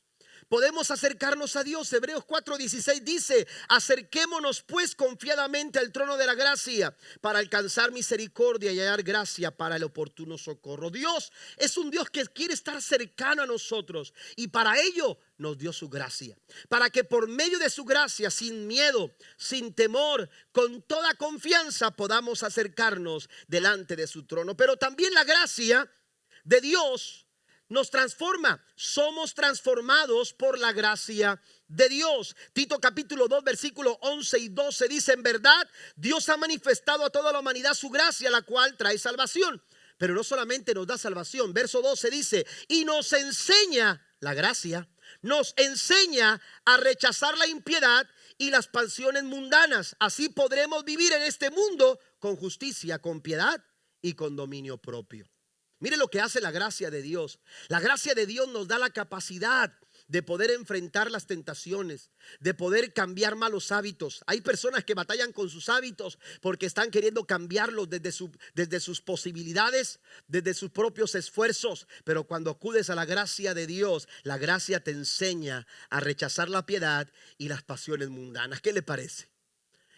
A: Podemos acercarnos a Dios. Hebreos 4:16 dice: acerquémonos pues confiadamente al trono de la gracia para alcanzar misericordia y hallar gracia para el oportuno socorro. Dios es un Dios que quiere estar cercano a nosotros, y para ello nos dio su gracia, para que por medio de su gracia, sin miedo, sin temor, con toda confianza podamos acercarnos delante de su trono. Pero también la gracia de Dios nos transforma. Somos transformados por la gracia de Dios. Tito capítulo 2 versículos 11 y 12 dice: en verdad Dios ha manifestado a toda la humanidad su gracia, la cual trae salvación. Pero no solamente nos da salvación. Verso 12 dice: y nos enseña la gracia, nos enseña a rechazar la impiedad y las pasiones mundanas. Así podremos vivir en este mundo con justicia, con piedad y con dominio propio. Mire lo que hace la gracia de Dios. La gracia de Dios nos da la capacidad de poder enfrentar las tentaciones, de poder cambiar malos hábitos. Hay personas que batallan con sus hábitos porque están queriendo cambiarlos desde sus posibilidades, desde sus propios esfuerzos. Pero cuando acudes a la gracia de Dios, la gracia te enseña a rechazar la piedad y las pasiones mundanas. ¿Qué le parece?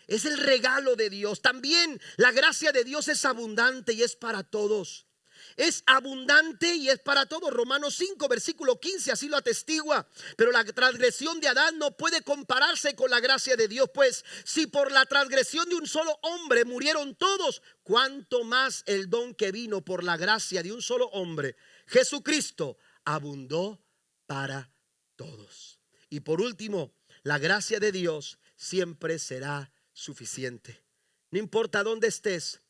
A: Es el regalo de Dios. También la gracia de Dios es abundante y es para todos. Es abundante y es para todos. Romanos 5 versículo 15 así lo atestigua. Pero la transgresión de Adán no puede compararse con la gracia de Dios, pues si por la transgresión de un solo hombre murieron todos, cuánto más el don que vino por la gracia de un solo hombre, Jesucristo, abundó para todos. Y por último, la gracia de Dios siempre será suficiente. No importa dónde estés,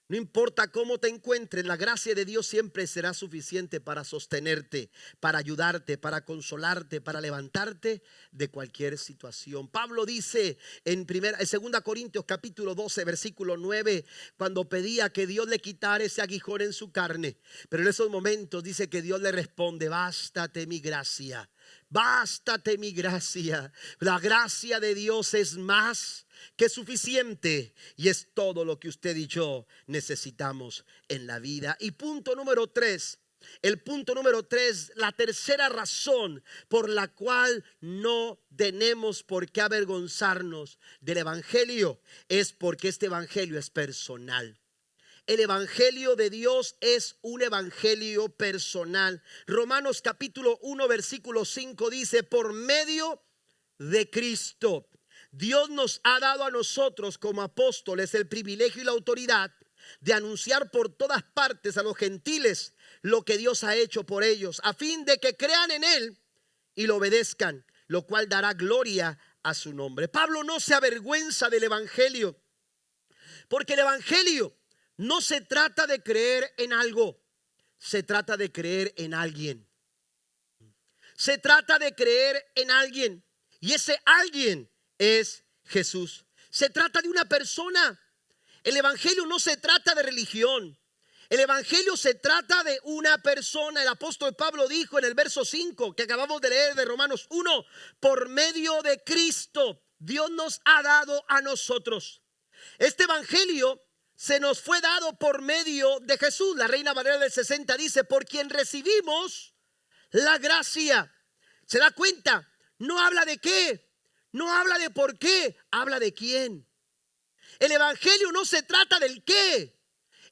A: no importa cómo te encuentres, la gracia de Dios siempre será suficiente para sostenerte, para ayudarte, para consolarte, para levantarte de cualquier situación. Pablo dice en 2 Corintios capítulo 12 versículo 9, cuando pedía que Dios le quitara ese aguijón en su carne, pero en esos momentos dice que Dios le responde: bástate mi gracia, bástate mi gracia. La gracia de Dios es más que suficiente y es todo lo que usted y yo necesitamos en la vida. Y punto número 3, la tercera razón por la cual no tenemos por qué avergonzarnos del evangelio es porque este evangelio es personal. El evangelio de Dios es un evangelio personal. Romanos capítulo 1 versículo 5 dice: por medio de Cristo, Dios nos ha dado a nosotros como apóstoles el privilegio y la autoridad de anunciar por todas partes a los gentiles lo que Dios ha hecho por ellos, a fin de que crean en Él y lo obedezcan, lo cual dará gloria a su nombre. Pablo no se avergüenza del evangelio, porque el evangelio no se trata de creer en algo, se trata de creer en alguien. Se trata de creer en alguien, y ese alguien es Jesús. Se trata de una persona. El evangelio no se trata de religión. El evangelio se trata de una persona. El apóstol Pablo dijo en el verso 5 que acabamos de leer de Romanos 1: por medio de Cristo Dios nos ha dado a nosotros. Este evangelio se nos fue dado por medio de Jesús. La Reina Valera del 60 dice: por quien recibimos la gracia. ¿Se da cuenta? No habla de qué, no habla de por qué, habla de quién. El evangelio no se trata del qué,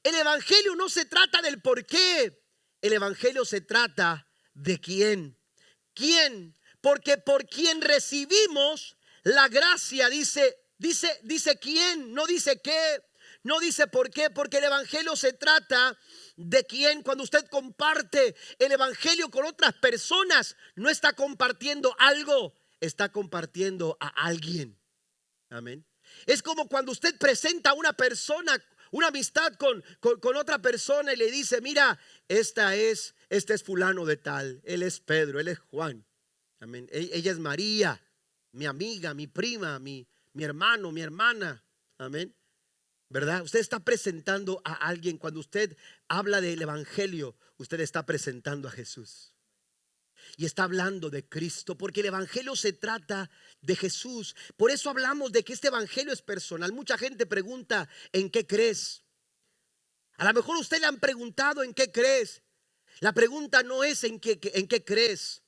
A: el evangelio no se trata del por qué, el evangelio se trata de quién. ¿Quién? Porque por quien recibimos la gracia, dice quién, no dice qué, no dice por qué, porque el evangelio se trata de quién. Cuando usted comparte el evangelio con otras personas, no está compartiendo algo, está compartiendo a alguien. Amén. Es como cuando usted presenta a una persona, una amistad con otra persona y le dice: mira, este es fulano de tal, él es Pedro, él es Juan. Amén. Ella es María, mi amiga, mi prima, mi hermano, mi hermana. Amén. ¿Verdad? Usted está presentando a alguien. Cuando usted habla del evangelio, usted está presentando a Jesús. Y está hablando de Cristo, porque el evangelio se trata de Jesús. Por eso hablamos de que este evangelio es personal. Mucha gente pregunta: ¿en qué crees? A lo mejor usted le han preguntado: ¿en qué crees? La pregunta no es en qué crees.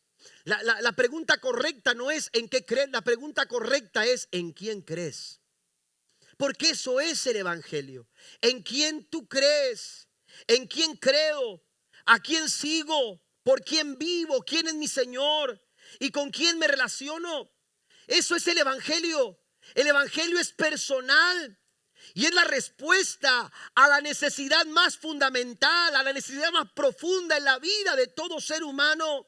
A: La pregunta correcta no es en qué crees. La pregunta correcta es: ¿en quién crees? Porque eso es el evangelio. ¿En quién tú crees? ¿En quién creo? ¿A quién sigo? ¿Por quién vivo? ¿Quién es mi Señor? ¿Y con quién me relaciono? Eso es el evangelio. El evangelio es personal. Y es la respuesta a la necesidad más fundamental, a la necesidad más profunda en la vida de todo ser humano.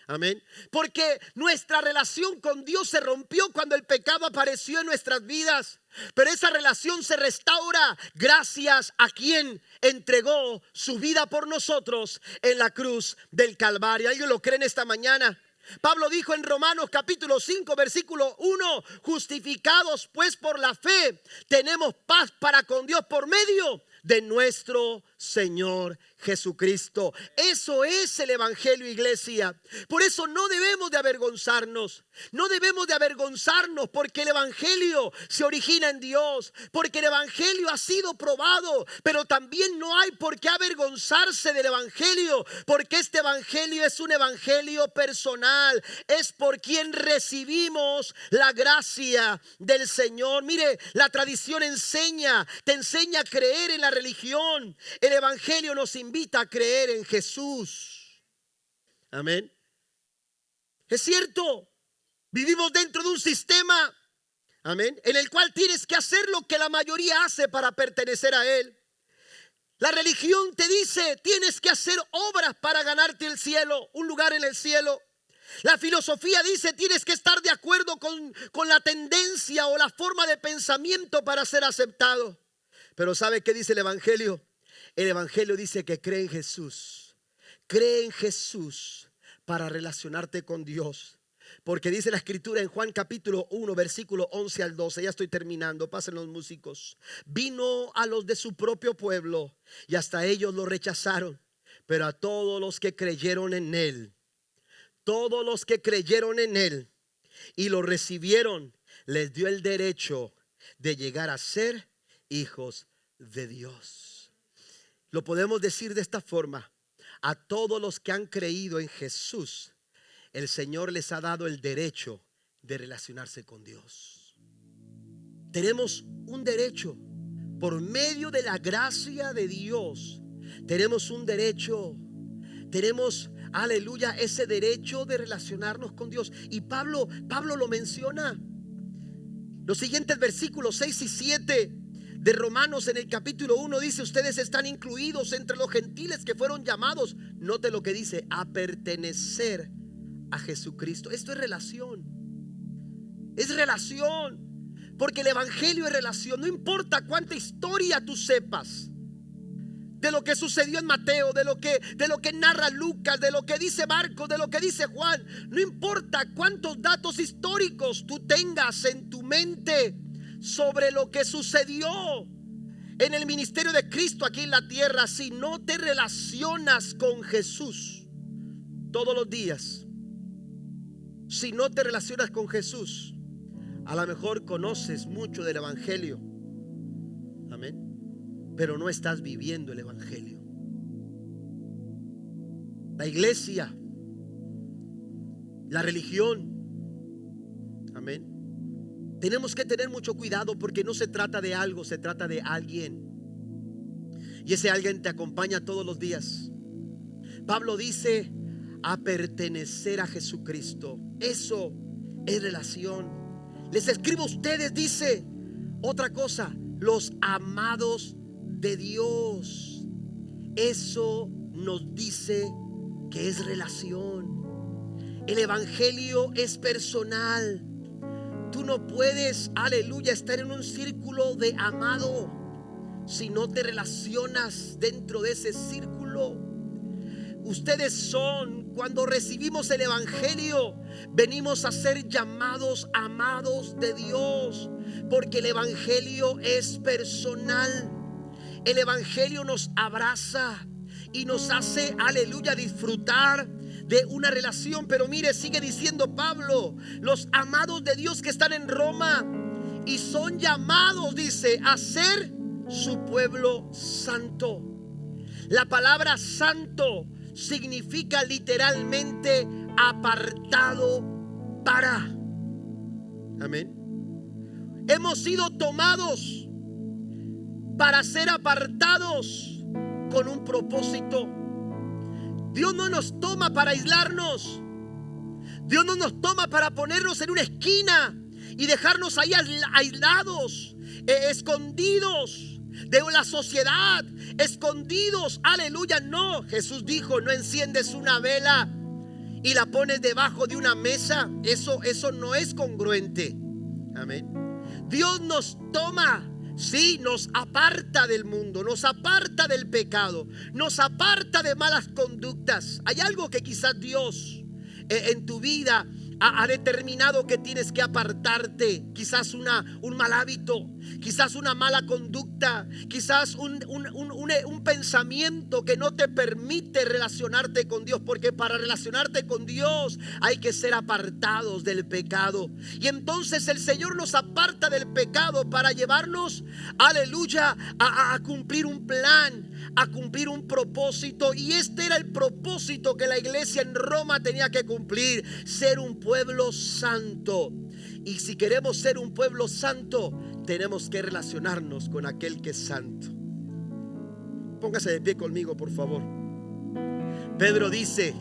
A: Amén. Porque nuestra relación con Dios se rompió cuando el pecado apareció en nuestras vidas. Pero esa relación se restaura gracias a quien entregó su vida por nosotros en la cruz del Calvario. ¿Alguien lo cree en esta mañana? Pablo dijo en Romanos capítulo 5 versículo 1: justificados pues por la fe, tenemos paz para con Dios por medio de nuestro Señor Jesucristo. Eso es el evangelio, iglesia. Por eso no debemos de avergonzarnos. No debemos de avergonzarnos porque el evangelio se origina en Dios, porque el evangelio ha sido probado. Pero también no hay por qué avergonzarse del evangelio, porque este evangelio es un evangelio personal. Es por quien recibimos la gracia del Señor. Mire, la tradición te enseña a creer en la religión. El evangelio nos invita a creer en Jesús. Amén. Es cierto, vivimos dentro de un sistema, amén, en el cual tienes que hacer lo que la mayoría hace para pertenecer a él. La religión te dice, tienes que hacer obras para ganarte el cielo, un lugar en el cielo. La filosofía dice, tienes que estar de acuerdo con la tendencia o la forma de pensamiento para ser aceptado. Pero ¿sabe qué dice el evangelio? El evangelio dice que cree en Jesús. Cree en Jesús para relacionarte con Dios. Porque dice la escritura en Juan capítulo 1 versículo 11 al 12. Ya estoy terminando, pasen los músicos. Vino a los de su propio pueblo y hasta ellos lo rechazaron. Pero a todos los que creyeron en él, todos los que creyeron en él y lo recibieron, les dio el derecho de llegar a ser hijos de Dios. Lo podemos decir de esta forma: a todos los que han creído en Jesús, el Señor les ha dado el derecho de relacionarse con Dios. Tenemos un derecho por medio de la gracia de Dios. Tenemos un derecho. Tenemos, aleluya, ese derecho de relacionarnos con Dios. Y Pablo lo menciona. Los siguientes versículos 6 y 7 de Romanos en el capítulo 1 dice: ustedes están incluidos entre los gentiles que fueron llamados, note lo que dice, a pertenecer a Jesucristo. Esto es relación. Es relación. Porque el evangelio es relación. No importa cuánta historia tú sepas de lo que sucedió en Mateo, de lo que narra Lucas, de lo que dice Marcos, de lo que dice Juan. No importa cuántos datos históricos tú tengas en tu mente sobre lo que sucedió en el ministerio de Cristo aquí en la tierra, si no te relacionas con Jesús todos los días, si no te relacionas con Jesús, a lo mejor conoces mucho del evangelio, amén, pero no estás viviendo el evangelio. La iglesia, la religión, amén, tenemos que tener mucho cuidado porque no se trata de algo, se trata de alguien. Y ese alguien te acompaña todos los días. Pablo dice: a pertenecer a Jesucristo. Eso es relación. Les escribo a ustedes, dice otra cosa, los amados de Dios. Eso nos dice que es relación. El evangelio es personal. Tú no puedes, aleluya, estar en un círculo de amado si no te relacionas dentro de ese círculo. Ustedes son, cuando recibimos el evangelio, venimos a ser llamados amados de Dios, porque el evangelio es personal. El evangelio nos abraza y nos hace, aleluya, disfrutar de una relación. Pero mire, sigue diciendo Pablo: los amados de Dios que están en Roma y son llamados, dice, a ser su pueblo santo. La palabra santo significa literalmente apartado para. Amén. Hemos sido tomados para ser apartados con un propósito. Dios no nos toma para aislarnos. Dios no nos toma para ponernos en una esquina y dejarnos ahí aislados, escondidos de la sociedad, escondidos, aleluya. No, Jesús dijo: no enciendes una vela y la pones debajo de una mesa. Eso no es congruente. Amén. Dios nos toma, sí, nos aparta del mundo, nos aparta del pecado, nos aparta de malas conductas. Hay algo que quizás Dios en tu vida ha determinado que tienes que apartarte. Quizás un mal hábito, quizás una mala conducta, quizás un pensamiento que no te permite relacionarte con Dios, porque para relacionarte con Dios hay que ser apartados del pecado. Y entonces el Señor nos aparta del pecado para llevarnos, aleluya, a cumplir un plan, a cumplir un propósito. Y este era el propósito que la iglesia en Roma tenía que cumplir: ser un pueblo santo. Y si queremos ser un pueblo santo, tenemos que relacionarnos con aquel que es santo. Póngase de pie conmigo, por favor. Pedro dice,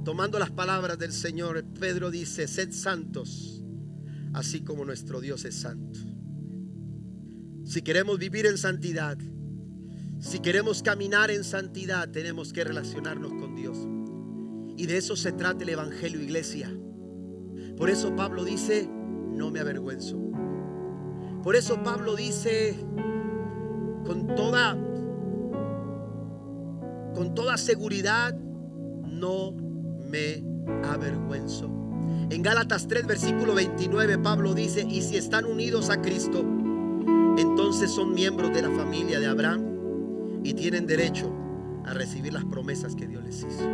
A: tomando las palabras del Señor, Pedro dice: sed santos, así como nuestro Dios es santo. Si queremos vivir en santidad, si queremos caminar en santidad, tenemos que relacionarnos con Dios. Y de eso se trata el evangelio, iglesia. Por eso Pablo dice: no me avergüenzo. Por eso Pablo dice con toda seguridad: no me avergüenzo. En Gálatas 3 versículo 29 Pablo dice: y si están unidos a Cristo, entonces son miembros de la familia de Abraham y tienen derecho a recibir las promesas que Dios les hizo.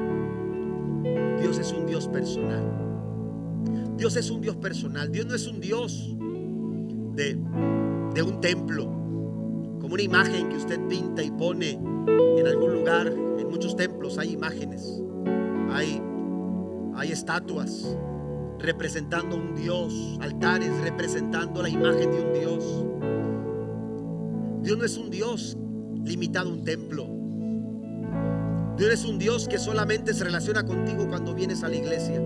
A: Dios es un Dios personal. Dios es un Dios personal. Dios no es un Dios de un templo, como una imagen que usted pinta y pone en algún lugar. En muchos templos hay imágenes, hay estatuas representando a un Dios, altares representando la imagen de un Dios. Dios no es un Dios limitado a un templo. Dios es un Dios que solamente se relaciona contigo cuando vienes a la iglesia.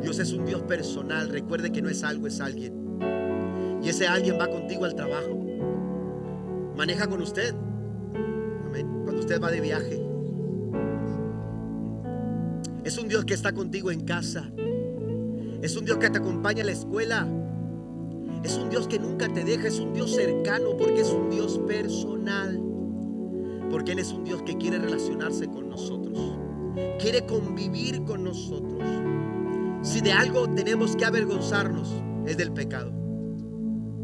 A: Dios es un Dios personal. Recuerde que no es algo, es alguien. Y ese alguien va contigo al trabajo, maneja con usted, amén, cuando usted va de viaje. Es un Dios que está contigo en casa. Es un Dios que te acompaña a la escuela. Es un Dios que nunca te deja. Es un Dios cercano, porque es un Dios personal. Porque Él es un Dios que quiere relacionarse con nosotros, quiere convivir con nosotros. Si de algo tenemos que avergonzarnos, es del pecado,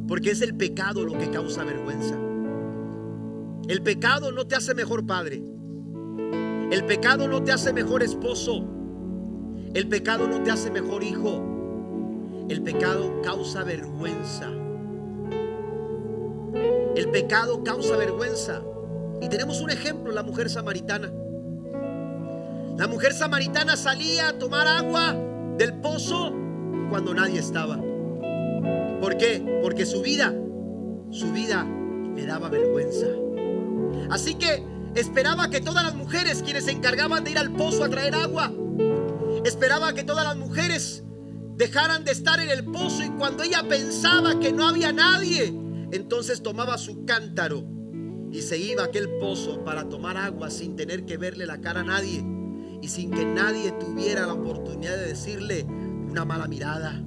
A: porque es el pecado lo que causa vergüenza. El pecado no te hace mejor padre. El pecado no te hace mejor esposo. El pecado no te hace mejor hijo. El pecado causa vergüenza. El pecado causa vergüenza. Y tenemos un ejemplo: la mujer samaritana. La mujer samaritana salía a tomar agua del pozo cuando nadie estaba. ¿Por qué? Porque su vida le daba vergüenza. Así que esperaba que todas las mujeres, quienes se encargaban de ir al pozo a traer agua, esperaba que todas las mujeres dejaran de estar en el pozo, y cuando ella pensaba que no había nadie, entonces tomaba su cántaro y se iba a aquel pozo para tomar agua sin tener que verle la cara a nadie y sin que nadie tuviera la oportunidad de decirle una mala mirada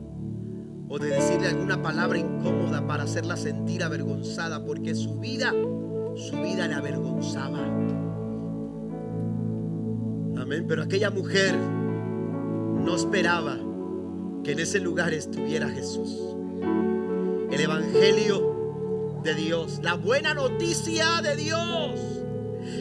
A: o de decirle alguna palabra incómoda para hacerla sentir avergonzada, porque su vida le avergonzaba. Amén. Pero aquella mujer no esperaba que en ese lugar estuviera Jesús. El evangelio de Dios, la buena noticia de Dios,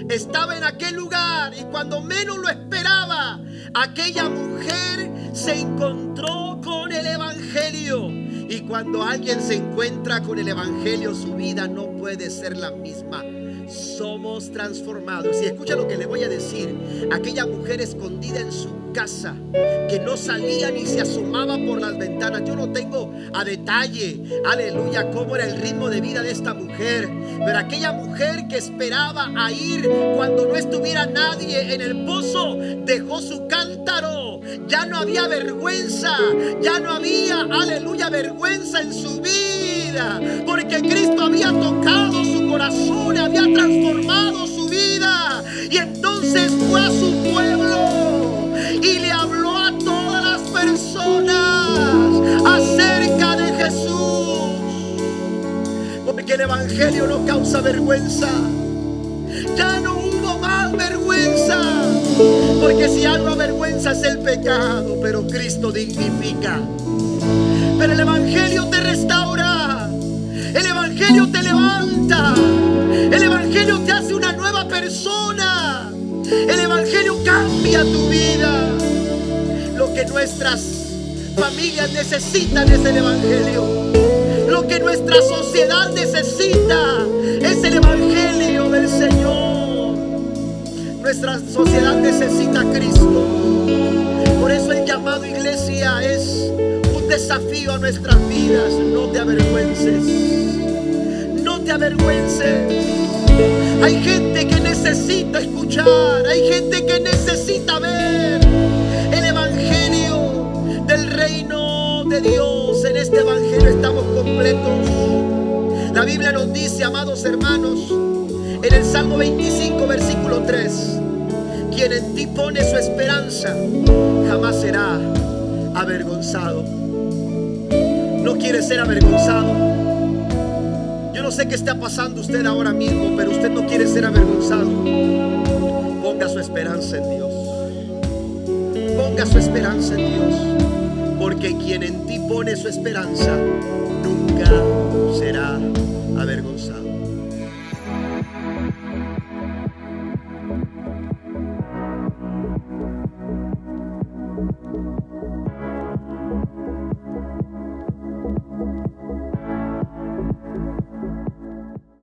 A: estaba en aquel lugar, y cuando menos lo esperaba, aquella mujer se encontró con el evangelio. Y cuando alguien se encuentra con el evangelio, su vida no puede ser la misma. Somos transformados. Y escucha lo que le voy a decir: aquella mujer escondida en su su casa, que no salía ni se asomaba por las ventanas. Yo no tengo a detalle, aleluya, cómo era el ritmo de vida de esta mujer, pero aquella mujer que esperaba a ir cuando no estuviera nadie en el pozo, dejó su cántaro. Ya no había vergüenza, ya no había, aleluya, vergüenza en su vida, porque Cristo había tocado su corazón, había transformado su vida. Y entonces fue a su pueblo y le habló a todas las personas acerca de Jesús, porque el evangelio no causa vergüenza. Ya no hubo más vergüenza, porque si algo avergüenza es el pecado, pero Cristo dignifica. Pero el evangelio te restaura, el evangelio te levanta, el evangelio te hace una nueva persona, el evangelio cambia tu vida. Lo que nuestras familias necesitan es el evangelio. Lo que nuestra sociedad necesita es el evangelio del Señor. Nuestra sociedad necesita a Cristo. Por eso el llamado, iglesia, es un desafío a nuestras vidas. No te avergüences, no te avergüences. Hay gente que necesita escuchar, hay gente que necesita ver el evangelio del reino de Dios. En este evangelio estamos completos. La Biblia nos dice, amados hermanos, en el Salmo 25, versículo 3, quien en ti pone su esperanza jamás será avergonzado. ¿No quiere ser avergonzado? Yo no sé qué está pasando usted ahora mismo, pero usted no quiere ser avergonzado. Ponga su esperanza en Dios. Ponga su esperanza en Dios, porque quien en ti pone su esperanza nunca será avergonzado.